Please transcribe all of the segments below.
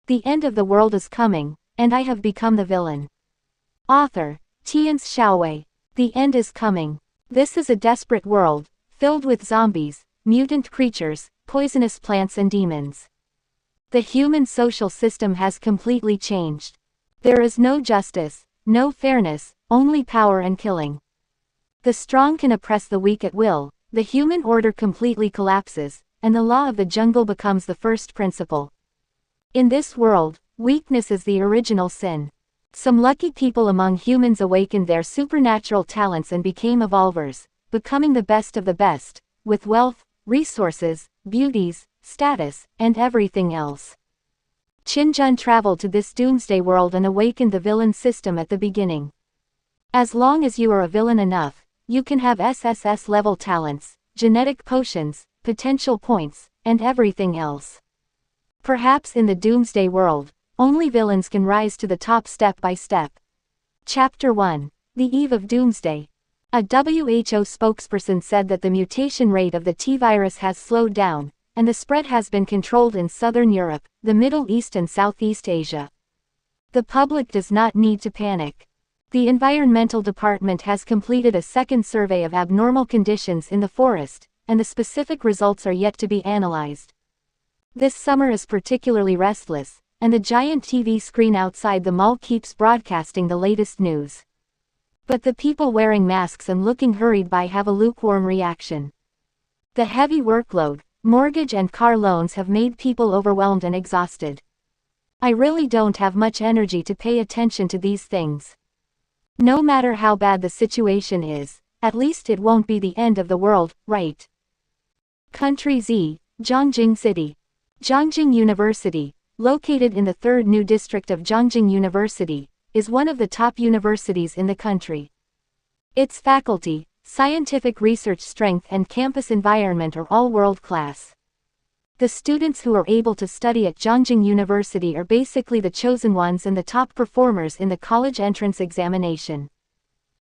The end of the world is coming, and I have become the villain. Author, Tian Xiaowei. The end is coming. This is a desperate world, filled with zombies, mutant creatures, poisonous plants and demons. The human social system has completely changed. There is no justice, no fairness, only power and killing. The strong can oppress the weak at will, the human order completely collapses, and the law of the jungle becomes the first principle. In this world, weakness is the original sin. Some lucky people among humans awakened their supernatural talents and became evolvers, becoming the best of the best, with wealth, resources, beauties, status, and everything else. Qin Jun traveled to this doomsday world and awakened the villain system at the beginning. As long as you are a villain enough, you can have SSS-level talents, genetic potions, potential points, and everything else. Perhaps in the doomsday world, only villains can rise to the top step by step. Chapter 1. The Eve of Doomsday. A WHO spokesperson said that the mutation rate of the T-virus has slowed down, and the spread has been controlled in southern Europe, the Middle East and Southeast Asia. The public does not need to panic. The Environmental Department has completed a second survey of abnormal conditions in the forest, and the specific results are yet to be analyzed. This summer is particularly restless, and the giant TV screen outside the mall keeps broadcasting the latest news. But the people wearing masks and looking hurried by have a lukewarm reaction. The heavy workload, mortgage and car loans have made people overwhelmed and exhausted. I really don't have much energy to pay attention to these things. No matter how bad the situation is, at least it won't be the end of the world, right? Country Z, Zhongjing City. Zhongjing University, located in the third new district of Zhongjing University, is one of the top universities in the country. Its faculty, scientific research strength and campus environment are all world-class. The students who are able to study at Zhongjing University are basically the chosen ones and the top performers in the college entrance examination.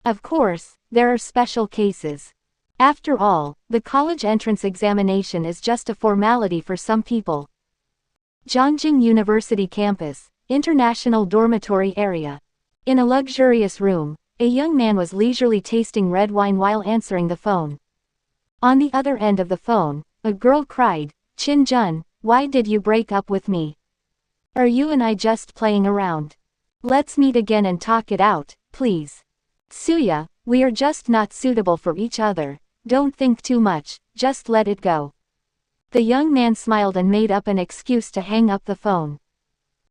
Of course, there are special cases. After all, the college entrance examination is just a formality for some people. Zhongjing University Campus, International Dormitory Area. In a luxurious room, a young man was leisurely tasting red wine while answering the phone. On the other end of the phone, a girl cried, "Qin Jun, why did you break up with me? Are you and I just playing around? Let's meet again and talk it out, please. Suya, we are just not suitable for each other, don't think too much, just let it go." The young man smiled and made up an excuse to hang up the phone.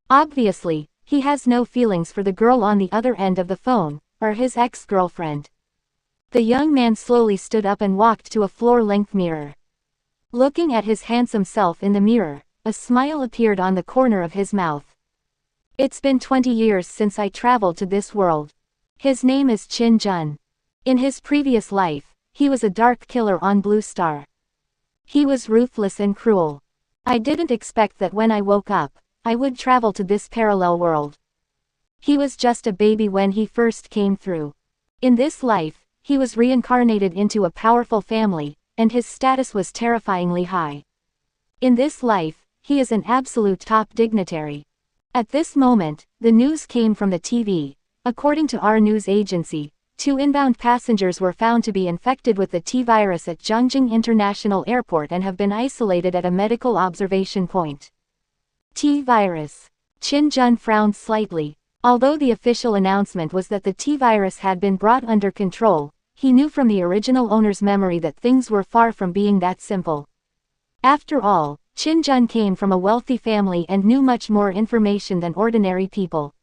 Obviously, he has no feelings for the girl on the other end of the phone, or his ex-girlfriend. The young man slowly stood up and walked to a floor-length mirror. Looking at his handsome self in the mirror, a smile appeared on the corner of his mouth. It's been 20 years since I traveled to this world. His name is Qin Jun. In his previous life, he was a dark killer on Blue Star. He was ruthless and cruel. I didn't expect that when I woke up, I would travel to this parallel world. He was just a baby when he first came through. In this life, he was reincarnated into a powerful family, and his status was terrifyingly high. In this life, he is an absolute top dignitary. At this moment, the news came from the TV. According to our news agency, 2 inbound passengers were found to be infected with the T-virus at Zhongjing International Airport and have been isolated at a medical observation point. T-virus. Qin Jun frowned slightly. Although the official announcement was that the T-virus had been brought under control, he knew from the original owner's memory that things were far from being that simple. After all, Qin Jun came from a wealthy family and knew much more information than ordinary people.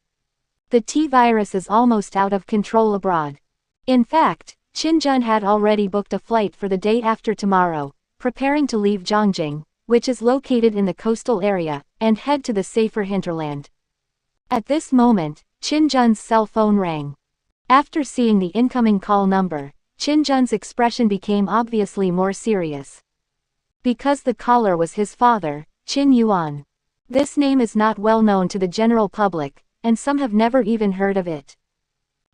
The T-virus is almost out of control abroad. In fact, Qin Jun had already booked a flight for the day after tomorrow, preparing to leave Zhongjing, which is located in the coastal area, and head to the safer hinterland. At this moment, Qin Jun's cell phone rang. After seeing the incoming call number, Qin Jun's expression became obviously more serious. Because the caller was his father, Qin Yuan. This name is not well known to the general public, and some have never even heard of it.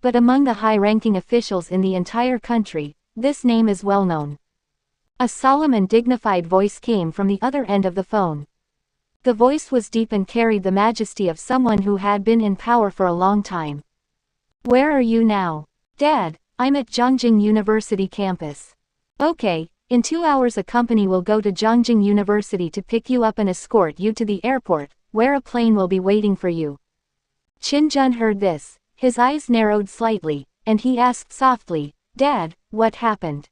But among the high-ranking officials in the entire country, this name is well known. A solemn and dignified voice came from the other end of the phone. The voice was deep and carried the majesty of someone who had been in power for a long time. "Where are you now?" "Dad, I'm at Zhongjing University campus." "Okay, in 2 hours a company will go to Zhongjing University to pick you up and escort you to the airport, where a plane will be waiting for you." Qin Jun heard this, his eyes narrowed slightly, and he asked softly, "Dad, what happened?"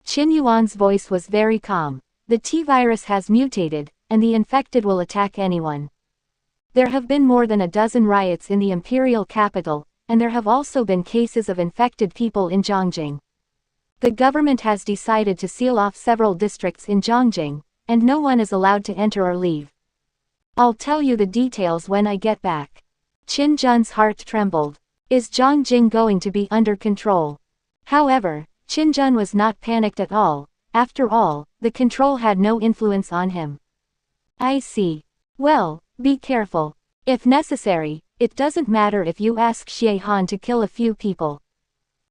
Qin Yuan's voice was very calm. "The T-virus has mutated, and the infected will attack anyone. There have been more than a dozen riots in the imperial capital, and there have also been cases of infected people in Zhongjing. The government has decided to seal off several districts in Zhongjing, and no one is allowed to enter or leave. I'll tell you the details when I get back." Qin Jun's heart trembled. Is Zhongjing going to be under control? However, Qin Jun was not panicked at all. After all, the control had no influence on him. "I see. Well, be careful. If necessary, it doesn't matter if you ask Xie Han to kill a few people.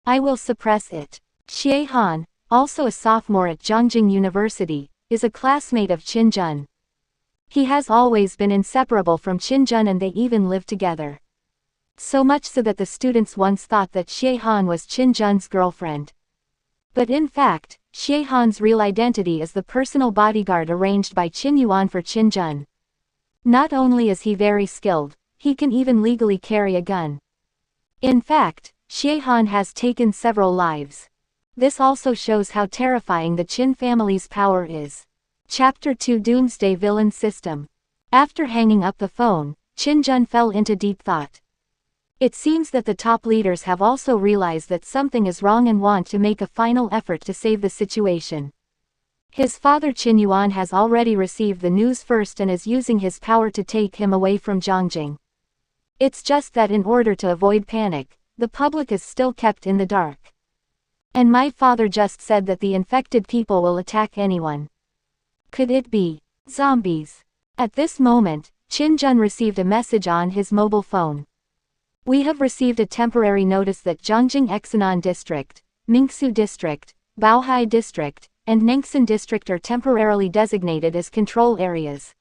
I will suppress it." Xie Han, also a sophomore at Zhongjing University, is a classmate of Qin Jun. He has always been inseparable from Qin Jun and they even lived together. So much so that the students once thought that Xie Han was Qin Jun's girlfriend. But in fact, Xie Han's real identity is the personal bodyguard arranged by Qin Yuan for Qin Jun. Not only is he very skilled, he can even legally carry a gun. In fact, Xie Han has taken several lives. This also shows how terrifying the Qin family's power is. Chapter 2 Doomsday Villain System. After hanging up the phone, Qin Jun fell into deep thought. It seems that the top leaders have also realized that something is wrong and want to make a final effort to save the situation. His father Qin Yuan has already received the news first and is using his power to take him away from Zhongjing. It's just that in order to avoid panic, the public is still kept in the dark. And my father just said that the infected people will attack anyone. Could it be zombies? At this moment, Qin Jun received a message on his mobile phone. "We have received a temporary notice that Zhongjing Exanon District, Ningxu District, Baohai District, and Ningxin District are temporarily designated as control areas.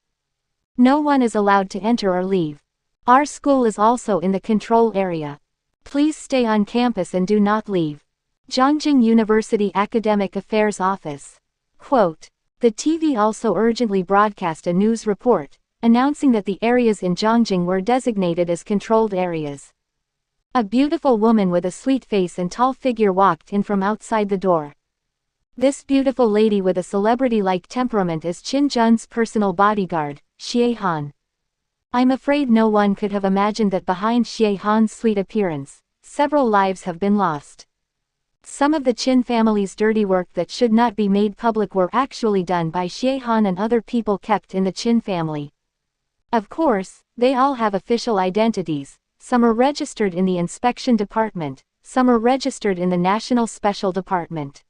No one is allowed to enter or leave. Our school is also in the control area. Please stay on campus and do not leave. Zhongjing University Academic Affairs Office." Quote. The TV also urgently broadcast a news report, announcing that the areas in Zhongjing were designated as controlled areas. A beautiful woman with a sweet face and tall figure walked in from outside the door. This beautiful lady with a celebrity-like temperament is Qin Jun's personal bodyguard, Xie Han. I'm afraid no one could have imagined that behind Xie Han's sweet appearance, several lives have been lost. Some of the Qin family's dirty work that should not be made public were actually done by Xie Han and other people kept in the Qin family. Of course, they all have official identities. Some are registered in the inspection department, some are registered in the National Special Department.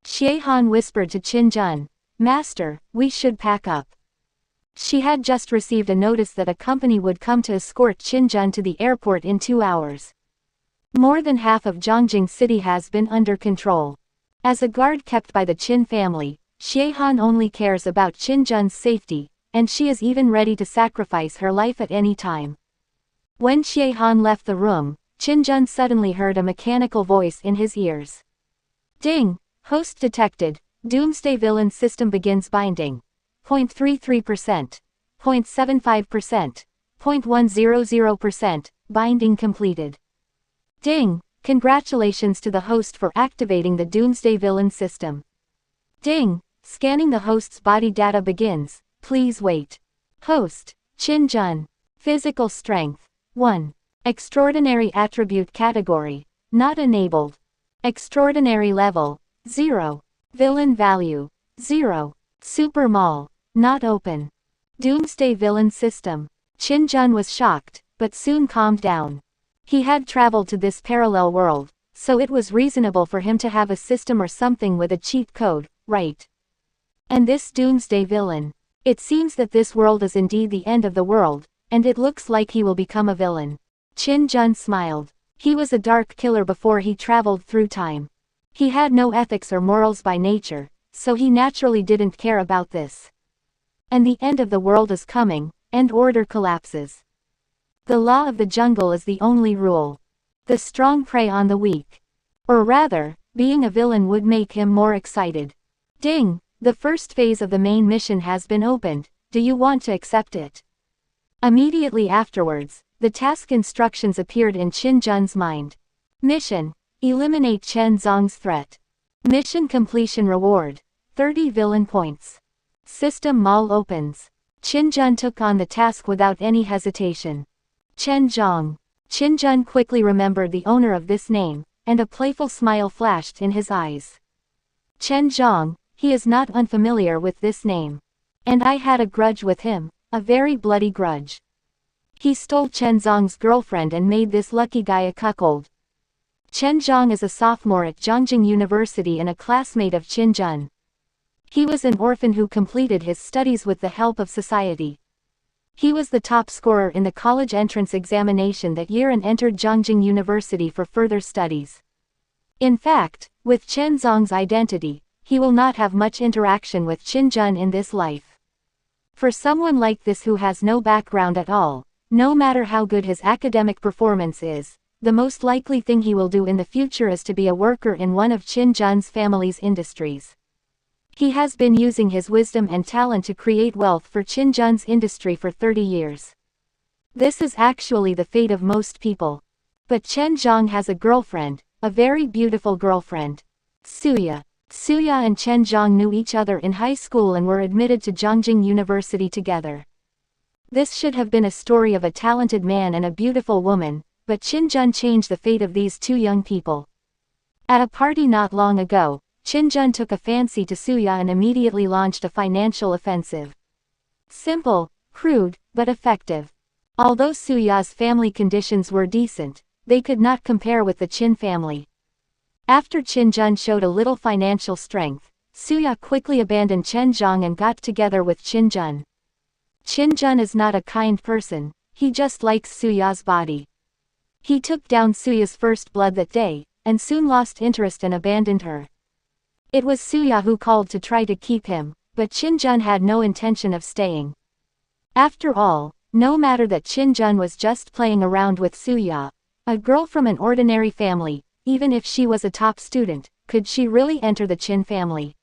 Xie Han whispered to Qin Jun, "Master, we should pack up." She had just received a notice that a company would come to escort Qin Jun to the airport in 2 hours. More than half of Zhongjing City has been under control. As a guard kept by the Qin family, Xie Han only cares about Qin Jun's safety, and she is even ready to sacrifice her life at any time. When Xie Han left the room, Qin Jun suddenly heard a mechanical voice in his ears. Ding! Host detected. Doomsday Villain System begins binding. 0.33%. 0.75%. 0.100%. Binding completed. Ding! Congratulations to the host for activating the Doomsday Villain System. Ding! Scanning the host's body data begins. Please wait. Host, Qin Jun. Physical strength. 1. Extraordinary attribute category. Not enabled. Extraordinary level. 0. Villain value. 0. Super Mall. Not open. Doomsday Villain System. Qin Jun was shocked, but soon calmed down. He had traveled to this parallel world, so it was reasonable for him to have a system or something with a cheat code, right? And this Doomsday Villain. It seems that this world is indeed the end of the world, and it looks like he will become a villain. Qin Jun smiled. He was a dark killer before he traveled through time. He had no ethics or morals by nature, so he naturally didn't care about this. and the end of the world is coming, and order collapses. The law of the jungle is the only rule. The strong prey on the weak. Or rather, being a villain would make him more excited. Ding! The first phase of the main mission has been opened. Do you want to accept it? Immediately afterwards, the task instructions appeared in Qin Jun's mind. Mission: eliminate Chen Zong's threat. Mission completion reward: 30 villain points. System mall opens. Qin Jun took on the task without any hesitation. Chen Zong. Qin Jun quickly remembered the owner of this name, and a playful smile flashed in his eyes. Chen Zong, he is not unfamiliar with this name. And I had a grudge with him, a very bloody grudge. He stole Chen Zong's girlfriend and made this lucky guy a cuckold. Chen Zong is a sophomore at Zhongjing University and a classmate of Qin Jun. He was an orphan who completed his studies with the help of society. He was the top scorer in the college entrance examination that year and entered Zhongjing University for further studies. In fact, with Chen Zong's identity, he will not have much interaction with Qin Jun in this life. For someone like this who has no background at all, no matter how good his academic performance is, the most likely thing he will do in the future is to be a worker in one of Qin Jun's family's industries. He has been using his wisdom and talent to create wealth for Qin Jun's industry for 30 years. This is actually the fate of most people. But Chen Zong has a girlfriend, a very beautiful girlfriend. Suya. Suya and Chen Zong knew each other in high school and were admitted to Zhongjing University together. This should have been a story of a talented man and a beautiful woman, but Qin Jun changed the fate of these two young people. At a party not long ago, Qin Jun took a fancy to Suya and immediately launched a financial offensive. Simple, crude, but effective. Although Suya's family conditions were decent, they could not compare with the Qin family. After Qin Jun showed a little financial strength, Suya quickly abandoned Chen Zong and got together with Qin Jun. Qin Jun is not a kind person, he just likes Suya's body. He took down Suya's first blood that day, and soon lost interest and abandoned her. It was Suya who called to try to keep him, but Qin Jun had no intention of staying. After all, no matter that Qin Jun was just playing around with Suya, a girl from an ordinary family, even if she was a top student, could she really enter the Qin family?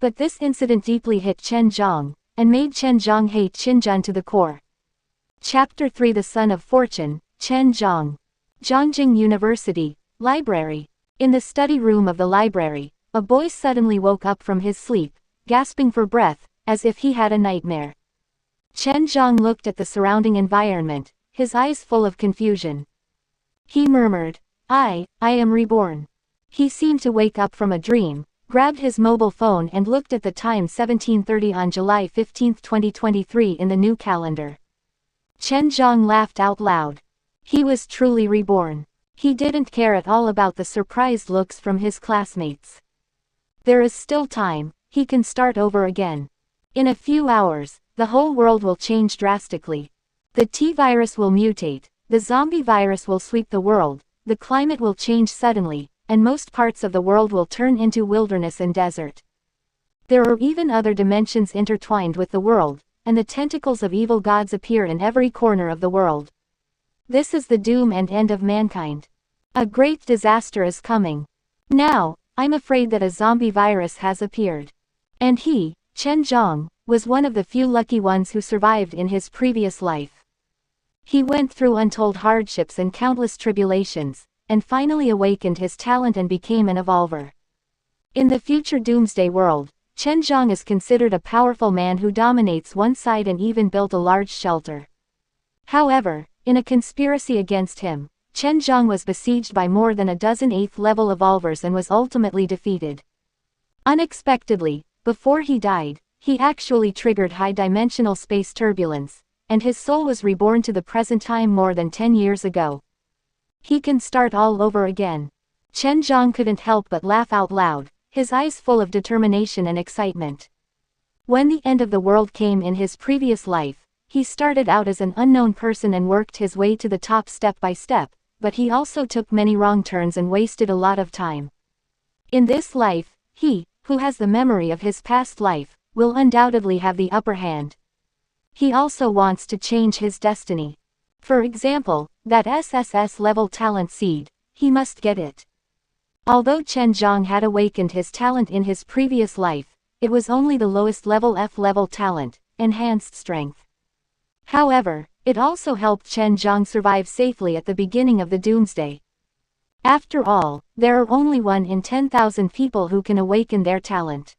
But this incident deeply hit Chen Zong, and made Chen Zong hate Qin Jun to the core. Chapter 3: The Son of Fortune, Chen Zong. Zhongjing University, Library. In the study room of the library, a boy suddenly woke up from his sleep, gasping for breath, as if he had a nightmare. Chen Zong looked at the surrounding environment, his eyes full of confusion. He murmured, I am reborn. He seemed to wake up from a dream, grabbed his mobile phone and looked at the time 17:30 on July 15, 2023 in the new calendar. Chen Zong laughed out loud. He was truly reborn. He didn't care at all about the surprised looks from his classmates. There is still time, he can start over again. In a few hours, the whole world will change drastically. The T-virus will mutate, the zombie virus will sweep the world, the climate will change suddenly, and most parts of the world will turn into wilderness and desert. There are even other dimensions intertwined with the world, and the tentacles of evil gods appear in every corner of the world. This is the doom and end of mankind. A great disaster is coming. Now, I'm afraid that a zombie virus has appeared. And he, Chen Zong, was one of the few lucky ones who survived in his previous life. He went through untold hardships and countless tribulations, and finally awakened his talent and became an evolver. In the future doomsday world, Chen Zong is considered a powerful man who dominates one side and even built a large shelter. However, in a conspiracy against him, Chen Zong was besieged by more than a dozen 8th-level evolvers and was ultimately defeated. Unexpectedly, before he died, he actually triggered high-dimensional space turbulence, and his soul was reborn to the present time more than 10 years ago. He can start all over again. Chen Zong couldn't help but laugh out loud, his eyes full of determination and excitement. When the end of the world came in his previous life, he started out as an unknown person and worked his way to the top step by step, but he also took many wrong turns and wasted a lot of time. In this life, he, who has the memory of his past life, will undoubtedly have the upper hand. He also wants to change his destiny. For example, that SSS-level talent seed, he must get it. Although Qin Jun had awakened his talent in his previous life, it was only the lowest level F-level talent, enhanced strength. However, it also helped Qin Jun survive safely at the beginning of the doomsday. After all, there are only 1 in 10,000 people who can awaken their talent.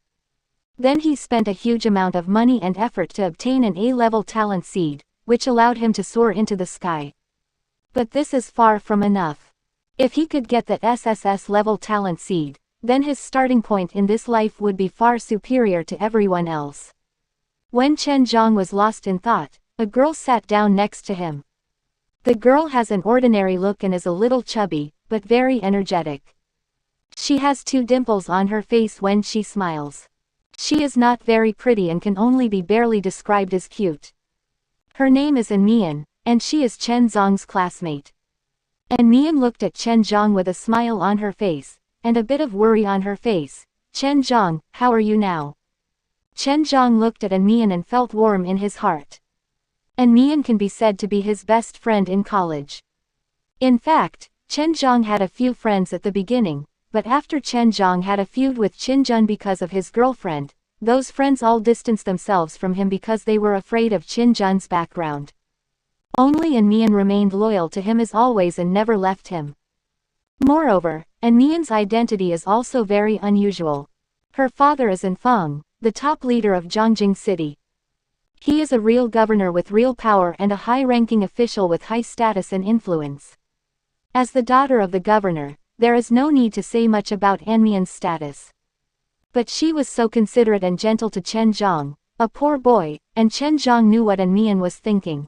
Then he spent a huge amount of money and effort to obtain an A-level talent seed, which allowed him to soar into the sky. But this is far from enough. If he could get that SSS-level talent seed, then his starting point in this life would be far superior to everyone else. When Qin Jun was lost in thought, a girl sat down next to him. The girl has an ordinary look and is a little chubby, but very energetic. She has 2 dimples on her face when she smiles. She is not very pretty and can only be barely described as cute. Her name is Mian, and she is Qin Jun's classmate. Mian looked at Qin Jun with a smile on her face, and a bit of worry on her face. "Qin Jun, how are you now?" Qin Jun looked at Mian and felt warm in his heart. Mian can be said to be his best friend in college. In fact, Qin Jun had a few friends at the beginning, but after Qin Jun had a feud with Qin Jun because of his girlfriend, those friends all distanced themselves from him because they were afraid of Qin Jun's background. Only Mian remained loyal to him as always and never left him. Moreover, Mian's identity is also very unusual. Her father is Feng, the top leader of Zhongjing City. He is a real governor with real power and a high-ranking official with high status and influence. As the daughter of the governor, there is no need to say much about Mian's status. But she was so considerate and gentle to Qin Jun, a poor boy, and Qin Jun knew what Mian was thinking.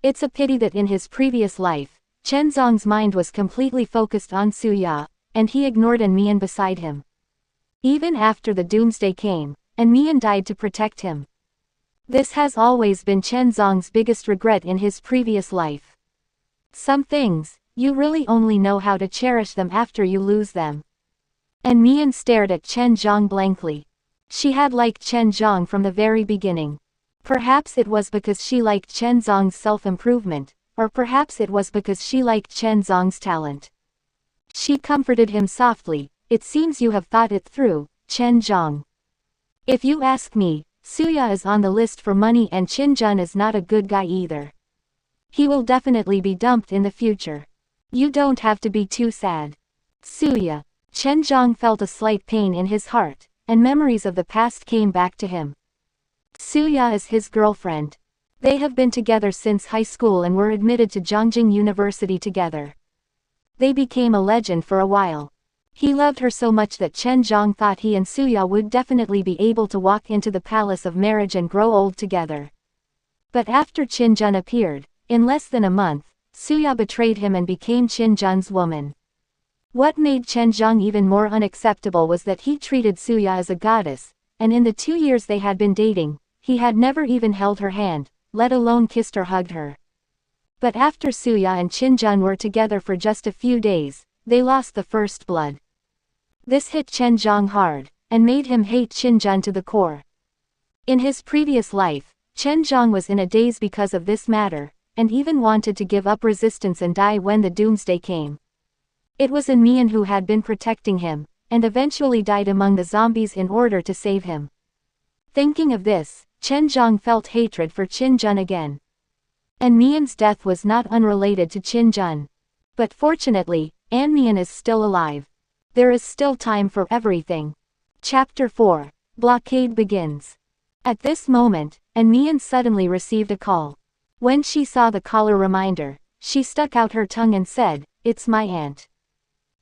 It's a pity that in his previous life, Qin Jun's mind was completely focused on Suya, and he ignored Mian beside him. Even after the doomsday came, Mian died to protect him. This has always been Qin Jun's biggest regret in his previous life. Some things, you really only know how to cherish them after you lose them. Mian stared at Qin Jun blankly. She had liked Qin Jun from the very beginning. Perhaps it was because she liked Qin Jun's self-improvement, or perhaps it was because she liked Qin Jun's talent. She comforted him softly. "It seems you have thought it through, Qin Jun. If you ask me, Suya is on the list for money and Qin Jun is not a good guy either. He will definitely be dumped in the future. You don't have to be too sad." Suya. Qin Jun felt a slight pain in his heart, and memories of the past came back to him. Suya is his girlfriend. They have been together since high school and were admitted to Zhongjing University together. They became a legend for a while. He loved her so much that Qin Jun thought he and Suya would definitely be able to walk into the palace of marriage and grow old together. But after Qin Jun appeared, in less than a month, Suya betrayed him and became Qin Jun's woman. What made Qin Jun even more unacceptable was that he treated Suya as a goddess, and in the 2 years they had been dating, he had never even held her hand, let alone kissed or hugged her. But after Suya and Qin Jun were together for just a few days, they lost the first blood. This hit Qin Jun hard, and made him hate Qin Jun to the core. In his previous life, Qin Jun was in a daze because of this matter, and even wanted to give up resistance and die when the doomsday came. It was Mian who had been protecting him, and eventually died among the zombies in order to save him. Thinking of this, Qin Jun felt hatred for Qin Jun again. Mian's death was not unrelated to Qin Jun. But fortunately, Mian is still alive. There is still time for everything. Chapter 4. Blockade begins. At this moment, Mian suddenly received a call. When she saw the caller reminder, she stuck out her tongue and said, "It's my aunt."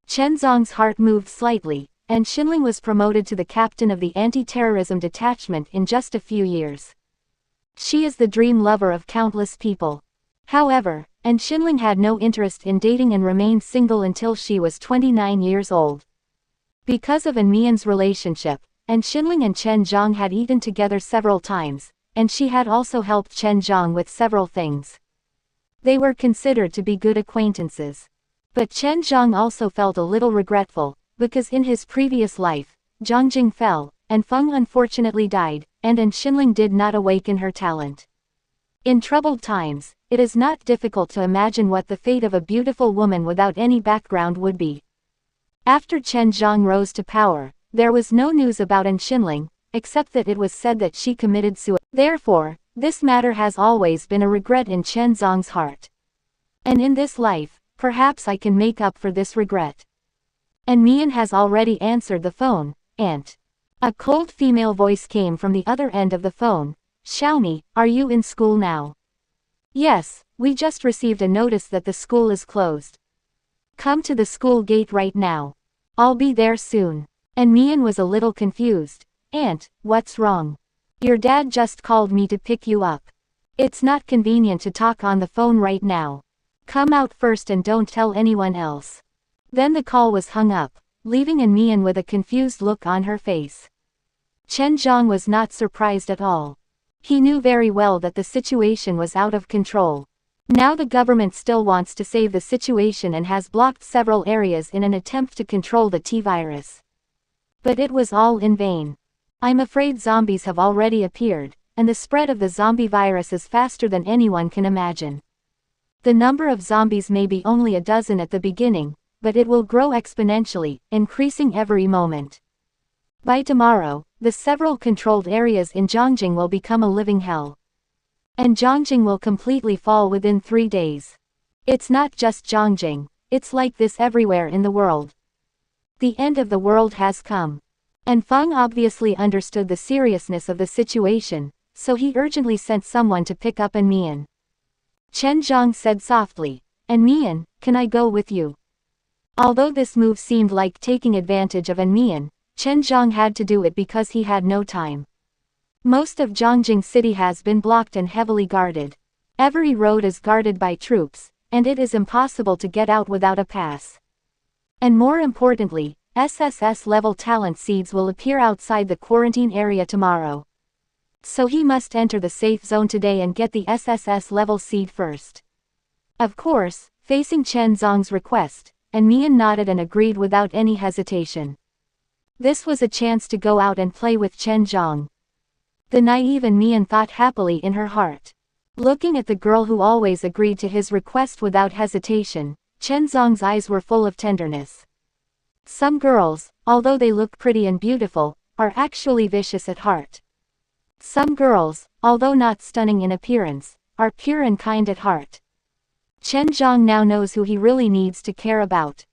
Qin Jun's heart moved slightly, and Xinling was promoted to the captain of the anti-terrorism detachment in just a few years. She is the dream lover of countless people. However, Xinling had no interest in dating and remained single until she was 29 years old. Because of Mian's relationship, Xinling and Qin Jun had eaten together several times, and she had also helped Qin Jun with several things. They were considered to be good acquaintances. But Qin Jun also felt a little regretful, because in his previous life, Zhongjing fell, and Feng unfortunately died, and Enxinling did not awaken her talent. In troubled times, it is not difficult to imagine what the fate of a beautiful woman without any background would be. After Chen Zhang rose to power, there was no news about Enxinling, except that it was said that she committed suicide. Therefore, this matter has always been a regret in Chen Zhang's heart. And in this life, perhaps I can make up for this regret. And Mian has already answered the phone, Aunt. A cold female voice came from the other end of the phone. Xiaomi, are you in school now? Yes, we just received a notice that the school is closed. Come to the school gate right now. I'll be there soon. And Mian was a little confused. Aunt, what's wrong? Your dad just called me to pick you up. It's not convenient to talk on the phone right now. Come out first and don't tell anyone else. Then the call was hung up, leaving Mian with a confused look on her face. Chen Zhang was not surprised at all. He knew very well that the situation was out of control. Now the government still wants to save the situation and has blocked several areas in an attempt to control the T-virus. But it was all in vain. I'm afraid zombies have already appeared, and the spread of the zombie virus is faster than anyone can imagine. The number of zombies may be only a dozen at the beginning, but it will grow exponentially, increasing every moment. By tomorrow, the several controlled areas in Zhongjing will become a living hell. And Zhongjing will completely fall within 3 days. It's not just Zhongjing, it's like this everywhere in the world. The end of the world has come. And Feng obviously understood the seriousness of the situation, so he urgently sent someone to pick up Mian. Chen Zhang said softly, Mian, can I go with you? Although this move seemed like taking advantage of Mian, Chen Zhang had to do it because he had no time. Most of Zhongjing city has been blocked and heavily guarded. Every road is guarded by troops, and it is impossible to get out without a pass. And more importantly, SSS-level talent seeds will appear outside the quarantine area tomorrow. So he must enter the safe zone today and get the SSS-level seed first. Of course, facing Chen Zhang's request, Mian nodded and agreed without any hesitation. This was a chance to go out and play with Chen Zhang. The naive Mian thought happily in her heart. Looking at the girl who always agreed to his request without hesitation, Chen Zhang's eyes were full of tenderness. Some girls, although they look pretty and beautiful, are actually vicious at heart. Some girls, although not stunning in appearance, are pure and kind at heart. Chen Zhang now knows who he really needs to care about.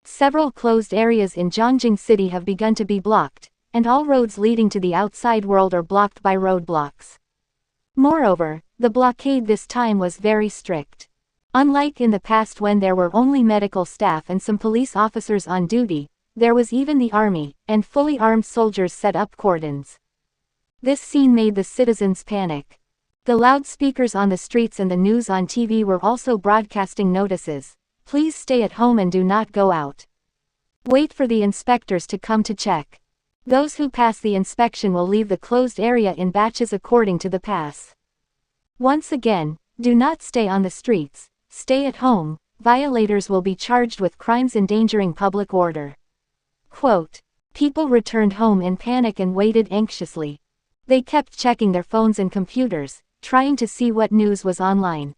Several closed areas in Zhongjing city have begun to be blocked, and all roads leading to the outside world are blocked by roadblocks. Moreover, the blockade this time was very strict. Unlike in the past when there were only medical staff and some police officers on duty, there was even the army, and fully armed soldiers set up cordons. This scene made the citizens panic. The loudspeakers on the streets and the news on TV were also broadcasting notices. Please stay at home and do not go out. Wait for the inspectors to come to check. Those who pass the inspection will leave the closed area in batches according to the pass. Once again, do not stay on the streets, stay at home, violators will be charged with crimes endangering public order. Quote, people returned home in panic and waited anxiously. They kept checking their phones and computers, trying to see what news was online.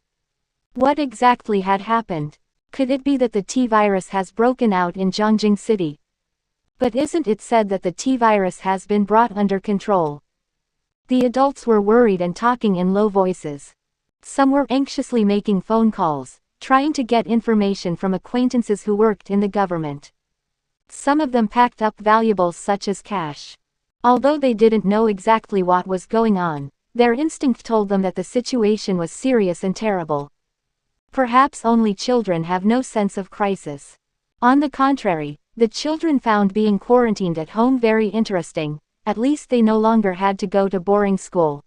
What exactly had happened? Could it be that the T-virus has broken out in Zhongjing city? But isn't it said that the T-virus has been brought under control? The adults were worried and talking in low voices. Some were anxiously making phone calls, trying to get information from acquaintances who worked in the government. Some of them packed up valuables such as cash. Although they didn't know exactly what was going on, their instinct told them that the situation was serious and terrible. Perhaps only children have no sense of crisis. On the contrary, the children found being quarantined at home very interesting, at least they no longer had to go to boring school.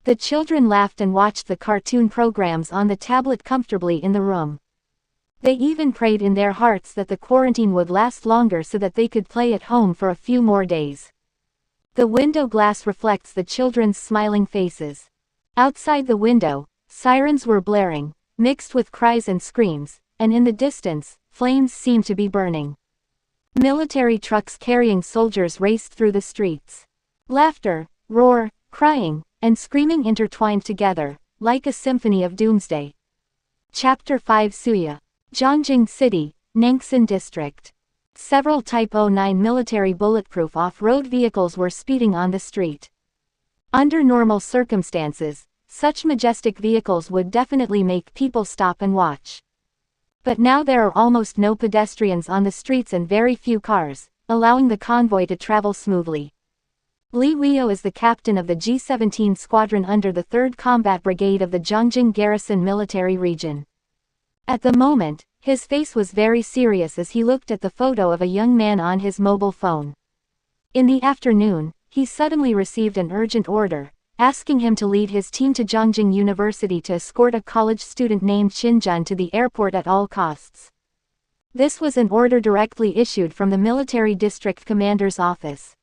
The children laughed and watched the cartoon programs on the tablet comfortably in the room. They even prayed in their hearts that the quarantine would last longer so that they could play at home for a few more days. The window glass reflects the children's smiling faces. Outside the window, sirens were blaring, mixed with cries and screams, and in the distance, flames seemed to be burning. Military trucks carrying soldiers raced through the streets. Laughter, roar, crying, and screaming intertwined together, like a symphony of doomsday. Chapter 5 Suya. Zhongjing City, Nangxin District. Several Type 09 military bulletproof off-road vehicles were speeding on the street. Under normal circumstances, such majestic vehicles would definitely make people stop and watch. But now there are almost no pedestrians on the streets and very few cars, allowing the convoy to travel smoothly. Li Weio is the captain of the G-17 squadron under the 3rd Combat Brigade of the Zhongjing Garrison Military Region. At the moment, his face was very serious as he looked at the photo of a young man on his mobile phone. In the afternoon, he suddenly received an urgent order, asking him to lead his team to Zhongjing University to escort a college student named Qin Jun to the airport at all costs. This was an order directly issued from the military district commander's office.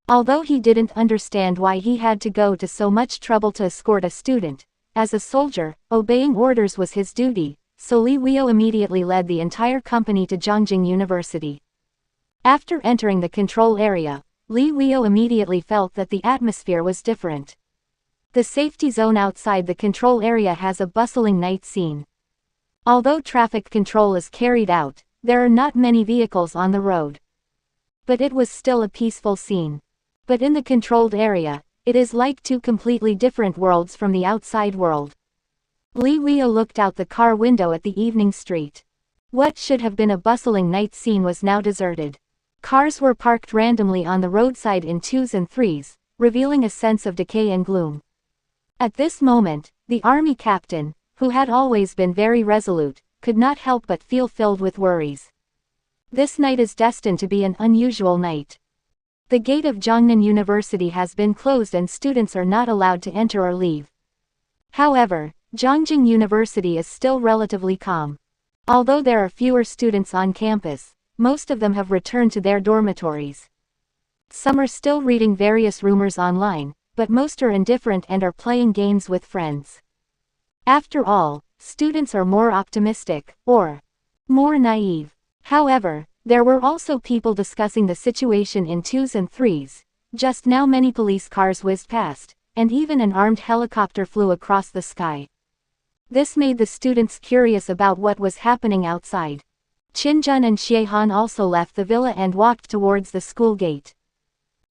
Although he didn't understand why he had to go to so much trouble to escort a student, as a soldier, obeying orders was his duty, so Li Weio immediately led the entire company to Zhongjing University. After entering the control area, Li Weio immediately felt that the atmosphere was different. The safety zone outside the control area has a bustling night scene. Although traffic control is carried out, there are not many vehicles on the road. But it was still a peaceful scene. But in the controlled area, it is like two completely different worlds from the outside world. Li Weio looked out the car window at the evening street. What should have been a bustling night scene was now deserted. Cars were parked randomly on the roadside in 2s and 3s, revealing a sense of decay and gloom. At this moment, the army captain, who had always been very resolute, could not help but feel filled with worries. This night is destined to be an unusual night. The gate of Zhongnan University has been closed and students are not allowed to enter or leave. However, Zhongjing University is still relatively calm. Although there are fewer students on campus, most of them have returned to their dormitories. Some are still reading various rumors online, but most are indifferent and are playing games with friends. After all, students are more optimistic, or more naive. However, there were also people discussing the situation in 2s and 3s. Just now many police cars whizzed past, and even an armed helicopter flew across the sky. This made the students curious about what was happening outside. Qin Jun and Xie Han also left the villa and walked towards the school gate.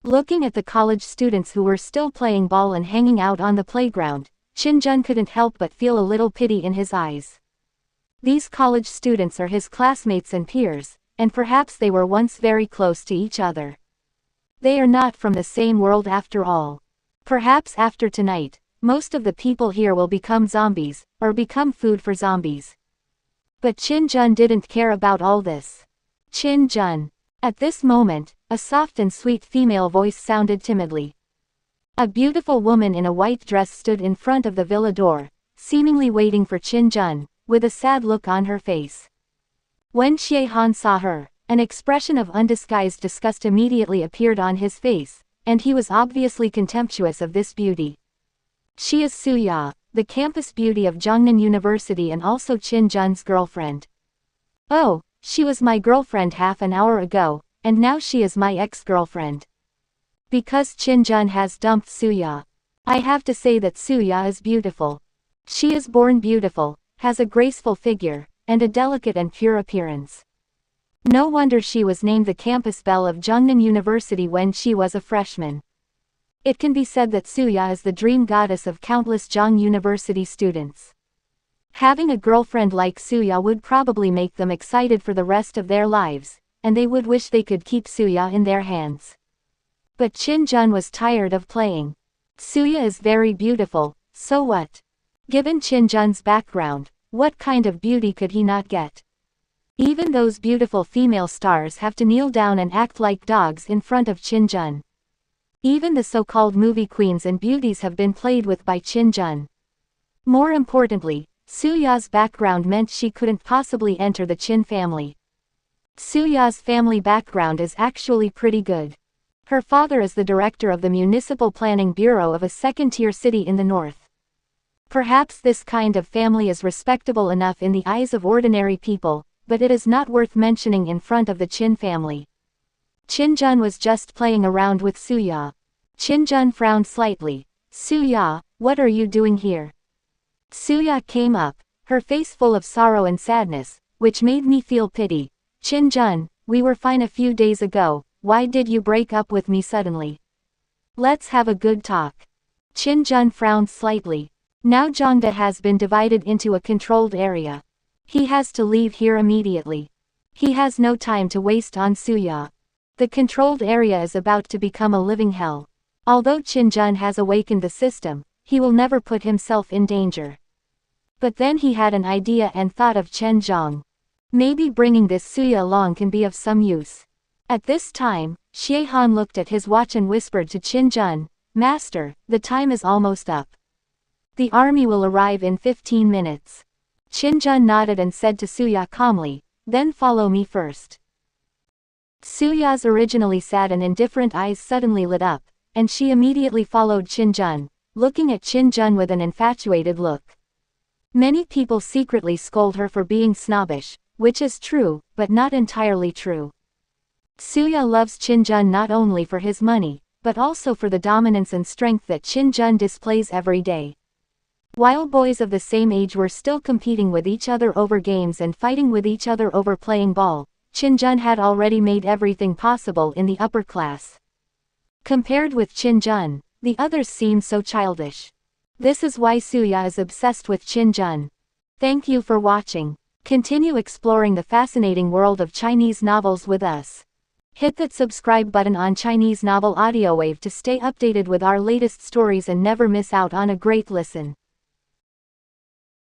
Looking at the college students who were still playing ball and hanging out on the playground, Qin Jun couldn't help but feel a little pity in his eyes. These college students are his classmates and peers, and perhaps they were once very close to each other. They are not from the same world after all. Perhaps after tonight, most of the people here will become zombies, or become food for zombies. But Qin Jun didn't care about all this. Qin Jun. At this moment, a soft and sweet female voice sounded timidly. A beautiful woman in a white dress stood in front of the villa door, seemingly waiting for Qin Jun, with a sad look on her face. When Xie Han saw her, an expression of undisguised disgust immediately appeared on his face, and he was obviously contemptuous of this beauty. She is Suya, the campus beauty of Zhongnan University and also Qin Jun's girlfriend. Oh, she was my girlfriend half an hour ago, and now she is my ex-girlfriend. Because Qin Jun has dumped Suya. I have to say that Suya is beautiful. She is born beautiful, has a graceful figure, and a delicate and pure appearance. No wonder she was named the campus belle of Zhongnan University when she was a freshman. It can be said that Suya is the dream goddess of countless Zhong University students. Having a girlfriend like Suya would probably make them excited for the rest of their lives, and they would wish they could keep Suya in their hands. But Qin Jun was tired of playing. Suya is very beautiful, so what? Given Qin Jun's background, what kind of beauty could he not get? Even those beautiful female stars have to kneel down and act like dogs in front of Qin Jun. Even the so-called movie queens and beauties have been played with by Qin Jun. More importantly, Suya's background meant she couldn't possibly enter the Qin family. Suya's family background is actually pretty good. Her father is the director of the Municipal Planning Bureau of a second-tier city in the north. Perhaps this kind of family is respectable enough in the eyes of ordinary people, but it is not worth mentioning in front of the Qin family. Qin Jun was just playing around with Suya. Qin Jun frowned slightly. Suya, what are you doing here? Suya came up, her face full of sorrow and sadness, which made me feel pity. Qin Jun, we were fine a few days ago, why did you break up with me suddenly? Let's have a good talk. Qin Jun frowned slightly. Now Zhongda has been divided into a controlled area. He has to leave here immediately. He has no time to waste on Suya. The controlled area is about to become a living hell. Although Qin Jun has awakened the system, he will never put himself in danger. But then he had an idea and thought of Chen Zhong. Maybe bringing this Suya along can be of some use. At this time, Xie Han looked at his watch and whispered to Qin Jun, Master, the time is almost up. The army will arrive in 15 minutes. Qin Jun nodded and said to Suya calmly, then follow me first. Suya's originally sad and indifferent eyes suddenly lit up, and she immediately followed Qin Jun, looking at Qin Jun with an infatuated look. Many people secretly scold her for being snobbish, which is true, but not entirely true. Suya loves Qin Jun not only for his money, but also for the dominance and strength that Qin Jun displays every day. While boys of the same age were still competing with each other over games and fighting with each other over playing ball, Qin Jun had already made everything possible in the upper class. Compared with Qin Jun, the others seem so childish. This is why Suya is obsessed with Qin Jun. Thank you for watching. Continue exploring the fascinating world of Chinese novels with us. Hit that subscribe button on Chinese Novel Audio Wave to stay updated with our latest stories and never miss out on a great listen.